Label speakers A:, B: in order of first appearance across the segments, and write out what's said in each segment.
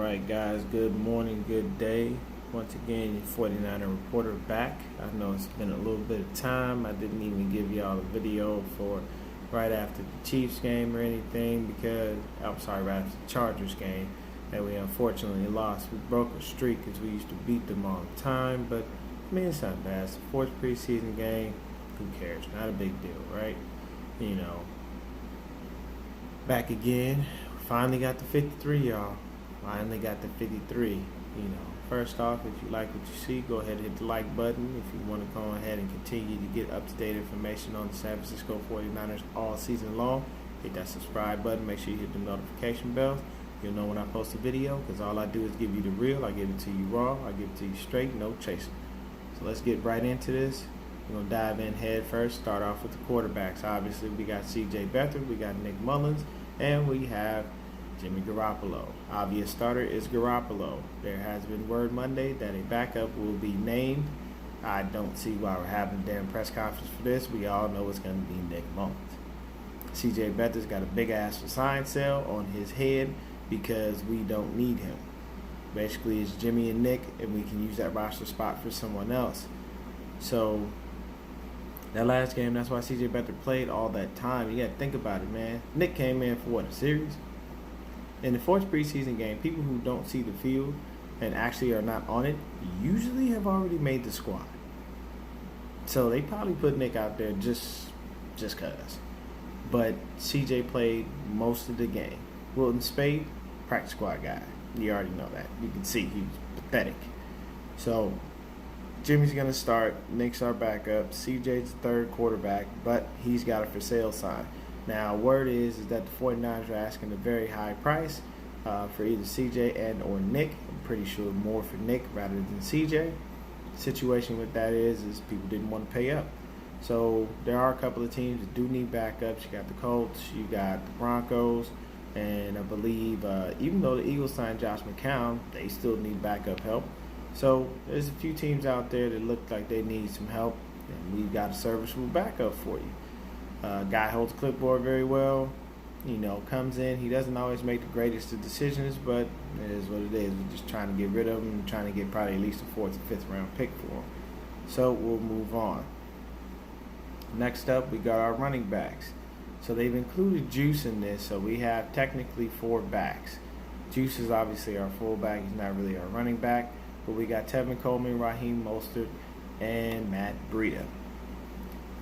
A: Alright guys, good morning, good day. Once again, your 49er reporter back. I know it's been a little bit of time. I didn't even give y'all a video for right after the Chiefs game or anything because, right after the Chargers game that we unfortunately lost. We broke a streak because we used to beat them all the time, but I mean, it's not bad. It's the fourth preseason game. Who cares? Not a big deal, right? You know, back again. Finally got the 53, y'all. Finally got the 53. You know, first off, if you like what you see, go ahead and hit the like button. If you want to go ahead and continue to get up-to-date information on the San Francisco 49ers all season long, hit that subscribe button. Make sure you hit the notification bell. You'll know when I post a video because all I do is give you the real. I give it to you raw. I give it to you straight, no chasing. So let's get right into this. We're going to dive in head first. Start off with the quarterbacks. Obviously, we got C.J. Beathard, we got Nick Mullins, and we have Jimmy Garoppolo. Obvious starter is Garoppolo. There has been word Monday that a backup will be named. I don't see why we're having a damn press conference for this. We all know it's going to be Nick Mullins. C.J. Beathard's got a big-ass for sign sale on his head because we don't need him. Basically, it's Jimmy and Nick, and we can use that roster spot for someone else. So that last game, that's why C.J. Beathard played all that time. You got to think about it, man. Nick came in for what, a series? In the fourth preseason game, people who don't see the field and actually are not on it usually have already made the squad. So they probably put Nick out there just cause. But CJ played most of the game. Wilton Spade, practice squad guy. You already know that. You can see he's pathetic. So Jimmy's going to start. Nick's our backup. CJ's the third quarterback, but he's got a for sale sign. Now, word is that the 49ers are asking a very high price for either CJ and or Nick. I'm pretty sure more for Nick rather than CJ. The situation with that is people didn't want to pay up. So there are a couple of teams that do need backups. You got the Colts, you got the Broncos, and I believe even though the Eagles signed Josh McCown, they still need backup help. So there's a few teams out there that look like they need some help, and we've got a serviceable backup for you. Guy holds clipboard very well, you know, comes in. He doesn't always make the greatest of decisions, but it is what it is. We're just trying to get rid of him and trying to get probably at least a fourth or fifth round pick for him. So we'll move on. Next up, we got our running backs. So they've included Juice in this, so we have technically 4 backs. Juice is obviously our fullback. He's not really our running back, but we got Tevin Coleman, Raheem Mostert, and Matt Breida.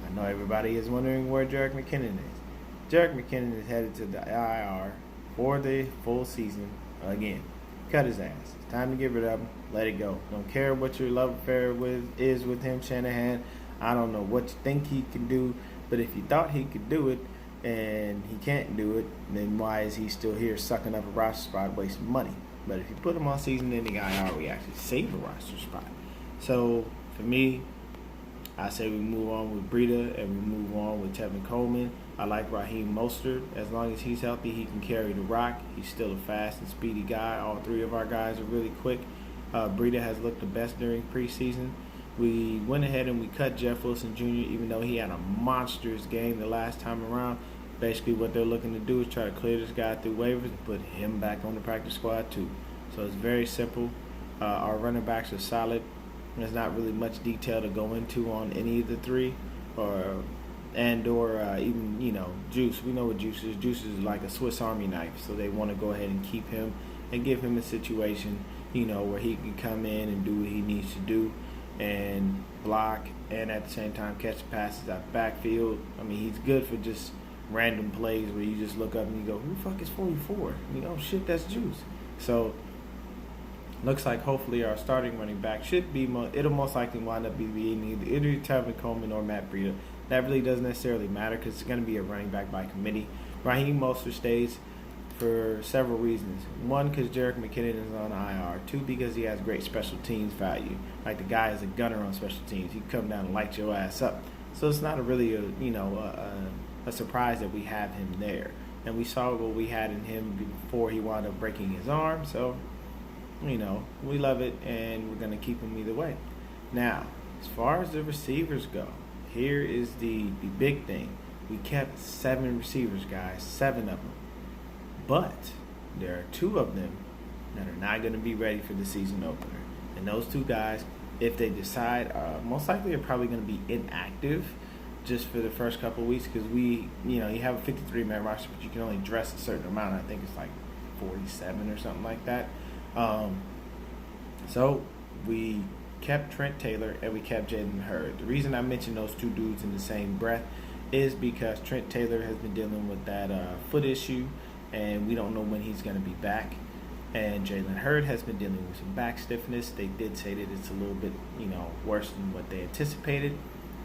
A: I know everybody is wondering where Jerick McKinnon is. Jerick McKinnon is headed to the IR for the full season again. Cut his ass. It's time to get rid of him. Let it go. Don't care what your love affair is with him, Shanahan. I don't know what you think he can do, but if you thought he could do it and he can't do it, then why is he still here sucking up a roster spot, wasting money? But if you put him on season-ending IR, we actually save a roster spot. So for me, I say we move on with Breida and we move on with Tevin Coleman. I like Raheem Mostert. As long as he's healthy, he can carry the rock. He's still a fast and speedy guy. All 3 of our guys are really quick. Breida has looked the best during preseason. We went ahead and we cut Jeff Wilson Jr. even though he had a monstrous game the last time around. Basically what they're looking to do is try to clear this guy through waivers and put him back on the practice squad too. So it's very simple. Our running backs are solid. There's not really much detail to go into on any of the 3, or even, you know, Juice. We know what Juice is. Juice is like a Swiss Army knife, so they want to go ahead and keep him and give him a situation, you know, where he can come in and do what he needs to do and block and at the same time catch the passes out the backfield. I mean, he's good for just random plays where you just look up and you go, who the fuck is 44? You know, shit, that's Juice. So looks like hopefully our starting running back should be, it'll most likely wind up being either Tevin Coleman or Matt Breida. That really doesn't necessarily matter because it's going to be a running back by committee. Raheem Mostert stays for several reasons. 1, because Jerick McKinnon is on IR. 2, because he has great special teams value. Like the guy is a gunner on special teams. He can come down and light your ass up. So it's not really a surprise that we have him there. And we saw what we had in him before he wound up breaking his arm. So you know, we love it, and we're going to keep them either way. Now, as far as the receivers go, here is the big thing. We kept 7 receivers, guys, 7 of them. But there are 2 of them that are not going to be ready for the season opener. And those two guys, if they decide, most likely are probably going to be inactive just for the first couple of weeks because you have a 53-man roster, but you can only dress a certain amount. I think it's like 47 or something like that. So we kept Trent Taylor and we kept Jalen Hurd. The reason I mentioned those two dudes in the same breath is because Trent Taylor has been dealing with that foot issue, and we don't know when he's going to be back. And Jalen Hurd has been dealing with some back stiffness. They did say that it's a little bit, worse than what they anticipated.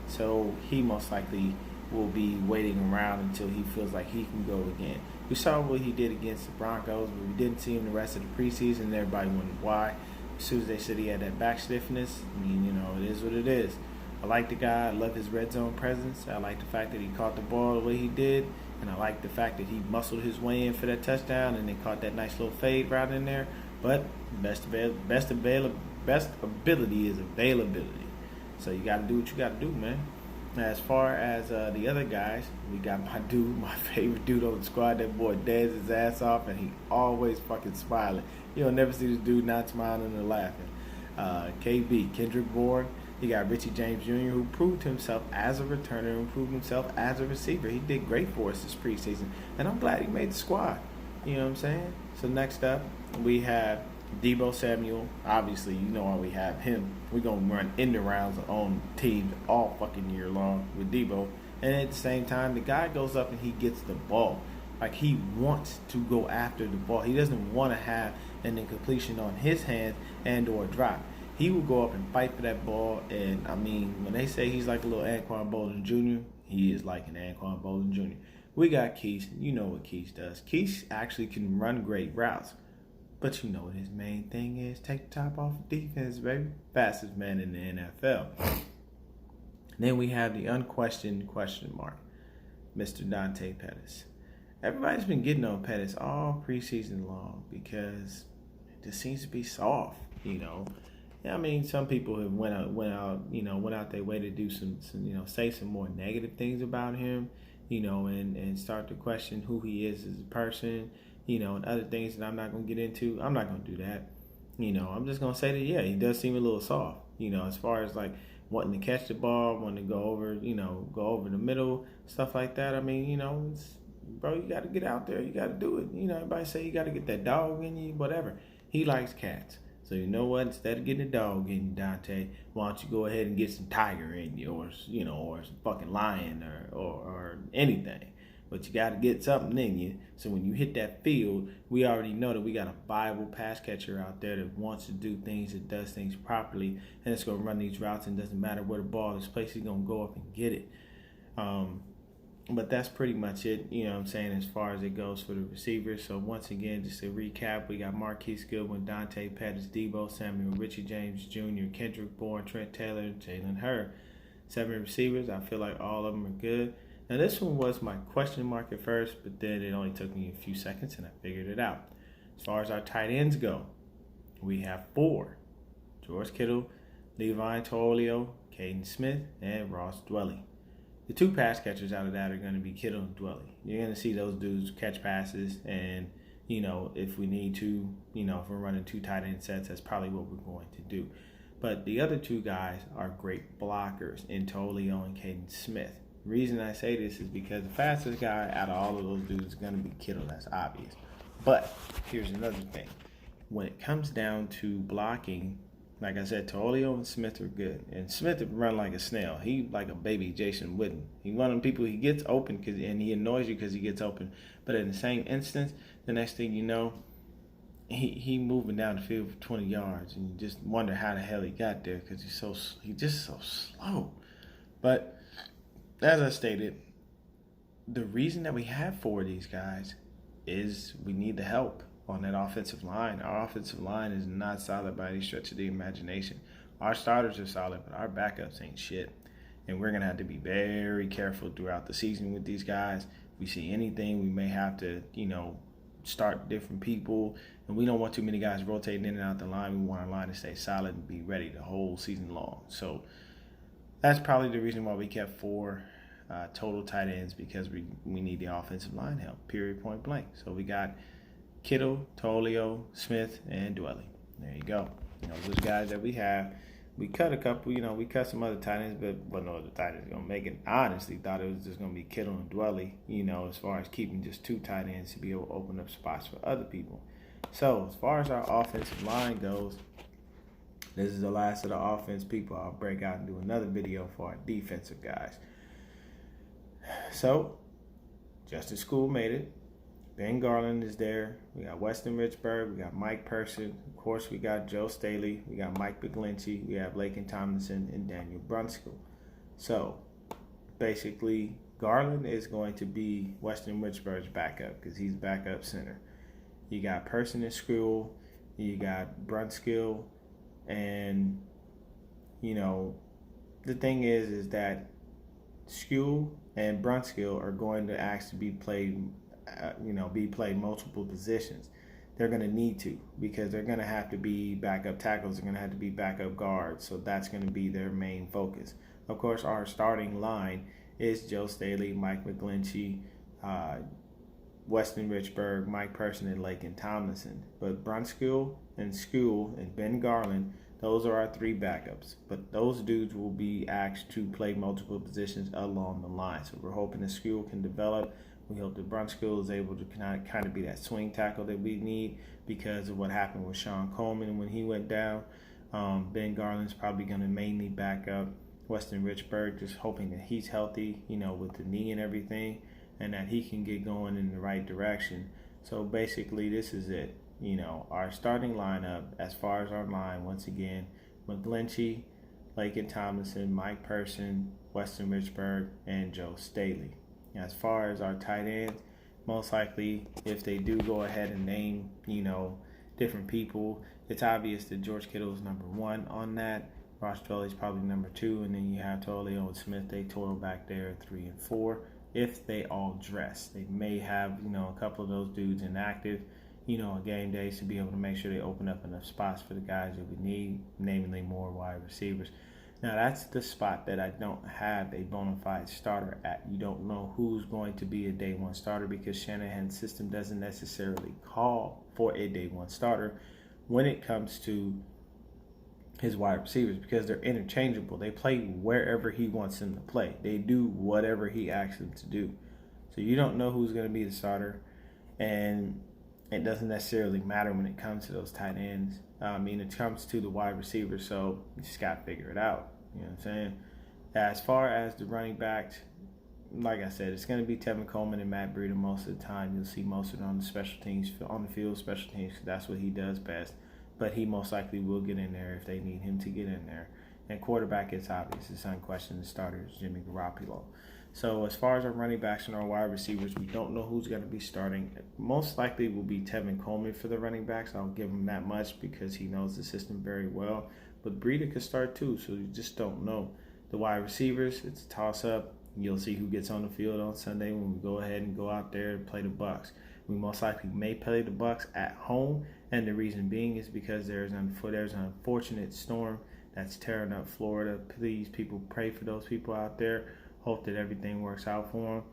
A: So he most likely will be waiting around until he feels like he can go again. We saw what he did against the Broncos, but we didn't see him the rest of the preseason, and everybody wondered why. As soon as they said he had that back stiffness, it is what it is. I like the guy. I love his red zone presence. I like the fact that he caught the ball the way he did. And I like the fact that he muscled his way in for that touchdown and then caught that nice little fade right in there. But best ability is availability. So you got to do what you got to do, man. As far as the other guys, we got my favorite dude on the squad. That boy danced his ass off, and he always fucking smiling. You'll never see this dude not smiling or laughing. KB, Kendrick Bourne. You got Richie James Jr., who proved himself as a returner and proved himself as a receiver. He did great for us this preseason, and I'm glad he made the squad. You know what I'm saying? So next up, we have Deebo Samuel. Obviously, you know why we have him. We're going to run end rounds on teams all fucking year long with Deebo. And at the same time, the guy goes up and he gets the ball. Like, he wants to go after the ball. He doesn't want to have an incompletion on his hands and or a drop. He will go up and fight for that ball. And, when they say he's like a little Anquan Bolden Jr., he is like an Anquan Bolden Jr. We got Keith. You know what Keith does. Keith actually can run great routes. But you know what his main thing is? Take the top off of defense, baby. Fastest man in the NFL. Then we have the unquestioned question mark, Mr. Dante Pettis. Everybody's been getting on Pettis all preseason long because it just seems to be soft, some people have went out their way to do some say some more negative things about him, and start to question who he is as a person, and other things that I'm not going to get into. I'm not going to do that. I'm just going to say that, yeah, he does seem a little soft, as far as like wanting to catch the ball, wanting to go over the middle, stuff like that. Bro, you got to get out there. You got to do it. Everybody say you got to get that dog in you, whatever. He likes cats. So you know what? Instead of getting a dog in you, Dante, why don't you go ahead and get some tiger in you, or some fucking lion or anything. But you got to get something in you. So when you hit that field, we already know that we got a viable pass catcher out there that wants to do things, that does things properly, and it's going to run these routes, and doesn't matter where the ball is placed, he's going to go up and get it. But that's pretty much it, as far as it goes for the receivers. So once again, just to recap, we got Marquise Goodwin, Dante Pettis, Deebo Samuel, Richie James Jr., Kendrick Bourne, Trent Taylor, and Jalen Hurd. 7 receivers. I feel like all of them are good. Now, this one was my question mark at first, but then it only took me a few seconds, and I figured it out. As far as our tight ends go, we have 4. George Kittle, Levi Toilio, Caden Smith, and Ross Dwelly. The 2 pass catchers out of that are going to be Kittle and Dwelly. You're going to see those dudes catch passes, and, if we need to, if we're running 2 tight end sets, that's probably what we're going to do. But the other 2 guys are great blockers in Toilio and Caden Smith. The reason I say this is because the fastest guy out of all of those dudes is going to be Kittle. That's obvious. But here's another thing. When it comes down to blocking, like I said, Toilio and Smith are good. And Smith run like a snail. He like a baby Jason Witten. He's one of them people, he gets open and he annoys you because he gets open. But in the same instance, the next thing you know, he moving down the field for 20 yards. And you just wonder how the hell he got there because he's just so slow. But as I stated, the reason that we have 4 of these guys is we need the help on that offensive line. Our offensive line is not solid by any stretch of the imagination. Our starters are solid, but our backups ain't shit. And we're going to have to be very careful throughout the season with these guys. If we see anything, we may have to, start different people. And we don't want too many guys rotating in and out the line. We want our line to stay solid and be ready the whole season long. So that's probably the reason why we kept 4 total tight ends, because we need the offensive line help, period, point blank. So we got Kittle, Tolio, Smith, and Dwelly. There you go. Those guys that we have. We cut a couple, we cut some other tight ends, but no other tight ends going to make it. I honestly thought it was just going to be Kittle and Dwelly, as far as keeping just 2 tight ends to be able to open up spots for other people. So, as far as our offensive line goes, this is the last of the offense people. I'll break out and do another video for our defensive guys. So, Justin School made it. Ben Garland is there. We got Weston Richburg. We got Mike Person. Of course, we got Joe Staley. We got Mike McGlinchey. We have Lakin Tomlinson and Daniel Brunskill. So, basically, Garland is going to be Weston Richburg's backup because he's backup center. You got Person and School. You got Brunskill. And, the thing is that School and Brunskill are going to actually be played multiple positions. They're going to need to because they're going to have to be backup tackles. They're going to have to be backup guards. So that's going to be their main focus. Of course, our starting line is Joe Staley, Mike McGlinchey, Weston Richburg, Mike Person, and Lakin Tomlinson. But Brunskill and School and Ben Garland, those are our 3 backups. But those dudes will be asked to play multiple positions along the line. So we're hoping that School can develop. We hope that Brunskill is able to kind of be that swing tackle that we need because of what happened with Sean Coleman when he went down. Ben Garland's probably going to mainly back up Weston Richburg, just hoping that he's healthy, with the knee and everything, and that he can get going in the right direction. So basically, this is it. Our starting lineup, as far as our line, once again, McGlinchey, Lakin Tomlinson, Mike Person, Weston Richburg, and Joe Staley. As far as our tight ends, most likely, if they do go ahead and name, different people, it's obvious that George Kittle is number 1 on that. Ross Dwelly is probably number 2, and then you have Tolio and Smith. They toil back there at 3 and 4. If they all dress, they may have, a couple of those dudes inactive, on game days to be able to make sure they open up enough spots for the guys that we need, namely more wide receivers. Now, that's the spot that I don't have a bona fide starter at. You don't know who's going to be a day 1 starter because Shanahan's system doesn't necessarily call for a day 1 starter when it comes to his wide receivers because they're interchangeable. They play wherever he wants them to play. They do whatever he asks them to do. So you don't know who's going to be the starter, and it doesn't necessarily matter when it comes to those tight ends. It comes to the wide receivers, so you just got to figure it out. You know what I'm saying? As far as the running backs, like I said, it's going to be Tevin Coleman and Matt Breida most of the time. You'll see most of it on the special teams, on the field special teams, because that's what he does best. But he most likely will get in there if they need him to get in there. And quarterback, it's obvious. It's unquestioned. The starter is Jimmy Garoppolo. So as far as our running backs and our wide receivers, we don't know who's going to be starting. Most likely will be Tevin Coleman for the running backs. I'll give him that much because he knows the system very well. But Breida could start too, so you just don't know. The wide receivers, it's a toss-up. You'll see who gets on the field on Sunday when we go ahead and go out there and play the Bucs. We most likely may play the Bucs at home, and the reason being is because there's an unfortunate storm that's tearing up Florida. Please, people, pray for those people out there. Hope that everything works out for them,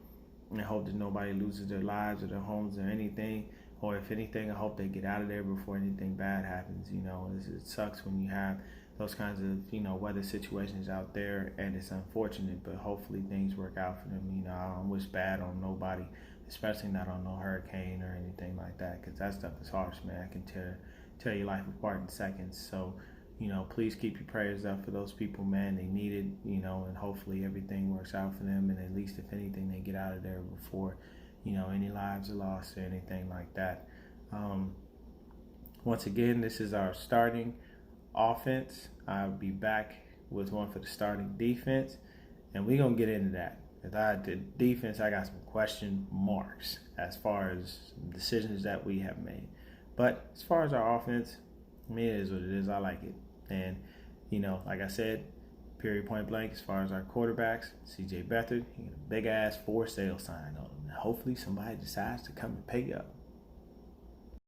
A: and I hope that nobody loses their lives or their homes or anything. Or if anything, I hope they get out of there before anything bad happens. It sucks when you have those kinds of, weather situations out there, and it's unfortunate, but hopefully things work out for them. I don't wish bad on nobody, especially not on no hurricane or anything like that, because that stuff is harsh, man. I can tear your life apart in seconds. So, please keep your prayers up for those people, man. They need it, and hopefully everything works out for them, and at least if anything, they get out of there before, any lives are lost or anything like that. Once again, this is our starting offense. I'll be back with one for the starting defense, and we're going to get into that. The defense, I got some question marks as far as decisions that we have made. But as far as our offense, it is what it is. I like it. And, like I said, period, point blank, as far as our quarterbacks, C.J. Beathard, he got a big-ass for sale sign on him. Hopefully somebody decides to come and pay up.